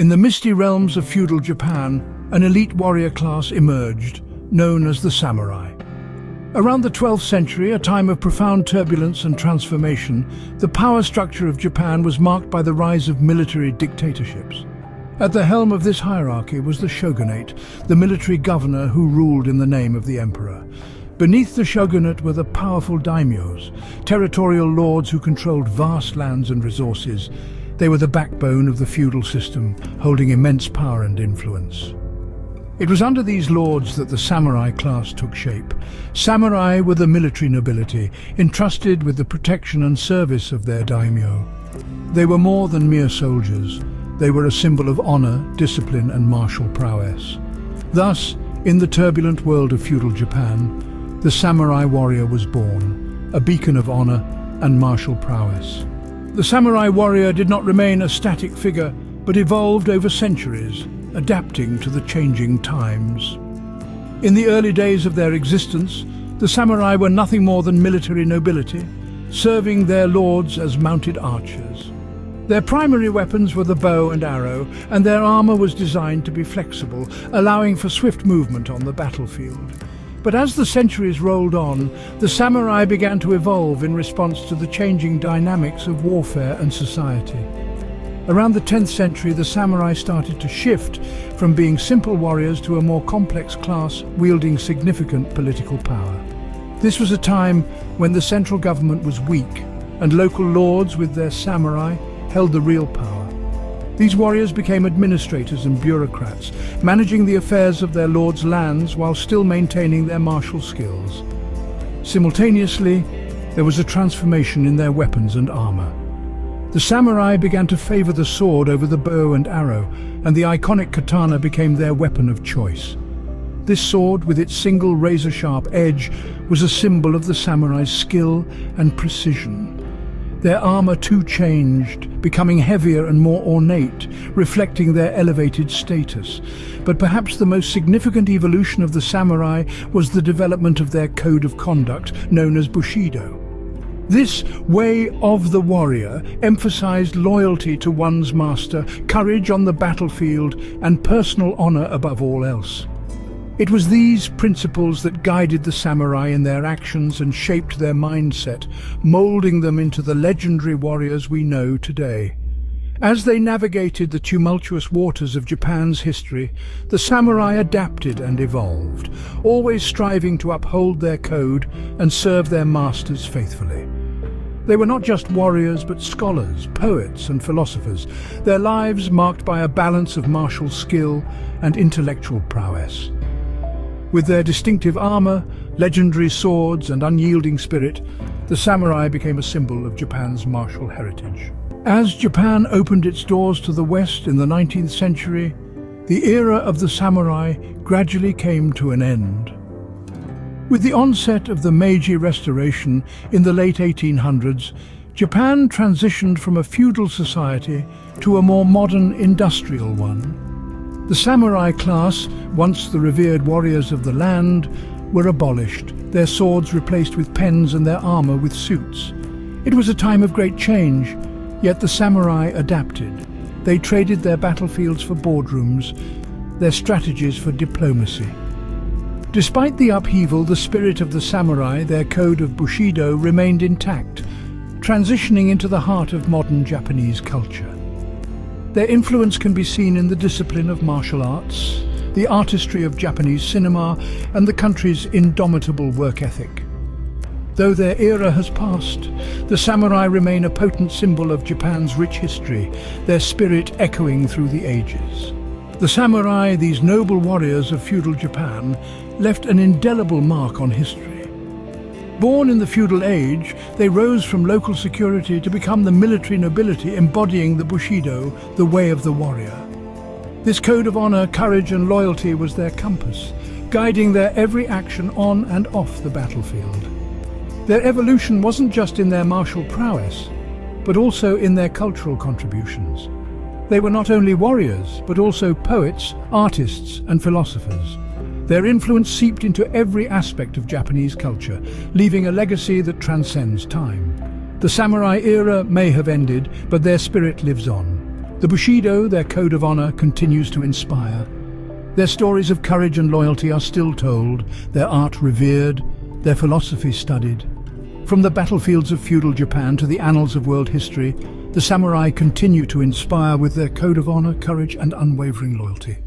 In the misty realms of feudal Japan, an elite warrior class emerged, known as the samurai. Around the 12th century, a time of profound turbulence and transformation, the power structure of Japan was marked by the rise of military dictatorships. At the helm of this hierarchy was the shogunate, the military governor who ruled in the name of the emperor. Beneath the shogunate were the powerful daimyos, territorial lords who controlled vast lands and resources. They were the backbone of the feudal system, holding immense power and influence. It was under these lords that the samurai class took shape. Samurai were the military nobility, entrusted with the protection and service of their daimyo. They were more than mere soldiers. They were a symbol of honor, discipline, and martial prowess. Thus, in the turbulent world of feudal Japan, the samurai warrior was born, a beacon of honor and martial prowess. The samurai warrior did not remain a static figure, but evolved over centuries, adapting to the changing times. In the early days of their existence, the samurai were nothing more than military nobility, serving their lords as mounted archers. Their primary weapons were the bow and arrow, and their armor was designed to be flexible, allowing for swift movement on the battlefield. But as the centuries rolled on, the samurai began to evolve in response to the changing dynamics of warfare and society. Around the 10th century, the samurai started to shift from being simple warriors to a more complex class wielding significant political power. This was a time when the central government was weak, and local lords with their samurai held the real power. These warriors became administrators and bureaucrats, managing the affairs of their lords' lands while still maintaining their martial skills. Simultaneously, there was a transformation in their weapons and armor. The samurai began to favor the sword over the bow and arrow, and the iconic katana became their weapon of choice. This sword, with its single razor-sharp edge, was a symbol of the samurai's skill and precision. Their armor too changed, becoming heavier and more ornate, reflecting their elevated status. But perhaps the most significant evolution of the samurai was the development of their code of conduct, known as Bushido. This way of the warrior emphasized loyalty to one's master, courage on the battlefield, and personal honor above all else. It was these principles that guided the samurai in their actions and shaped their mindset, molding them into the legendary warriors we know today. As they navigated the tumultuous waters of Japan's history, the samurai adapted and evolved, always striving to uphold their code and serve their masters faithfully. They were not just warriors, but scholars, poets, and philosophers, their lives marked by a balance of martial skill and intellectual prowess. With their distinctive armor, legendary swords, and unyielding spirit, the samurai became a symbol of Japan's martial heritage. As Japan opened its doors to the West in the 19th century, the era of the samurai gradually came to an end. With the onset of the Meiji Restoration in the late 1800s, Japan transitioned from a feudal society to a more modern industrial one. The samurai class, once the revered warriors of the land, were abolished, their swords replaced with pens and their armor with suits. It was a time of great change, yet the samurai adapted. They traded their battlefields for boardrooms, their strategies for diplomacy. Despite the upheaval, the spirit of the samurai, their code of Bushido, remained intact, transitioning into the heart of modern Japanese culture. Their influence can be seen in the discipline of martial arts, the artistry of Japanese cinema, and the country's indomitable work ethic. Though their era has passed, the samurai remain a potent symbol of Japan's rich history, their spirit echoing through the ages. The samurai, these noble warriors of feudal Japan, left an indelible mark on history. Born in the feudal age, they rose from local security to become the military nobility embodying the Bushido, the way of the warrior. This code of honor, courage, and loyalty was their compass, guiding their every action on and off the battlefield. Their evolution wasn't just in their martial prowess, but also in their cultural contributions. They were not only warriors, but also poets, artists, and philosophers. Their influence seeped into every aspect of Japanese culture, leaving a legacy that transcends time. The samurai era may have ended, but their spirit lives on. The Bushido, their code of honor, continues to inspire. Their stories of courage and loyalty are still told, their art revered, their philosophy studied. From the battlefields of feudal Japan to the annals of world history, the samurai continue to inspire with their code of honor, courage, and unwavering loyalty.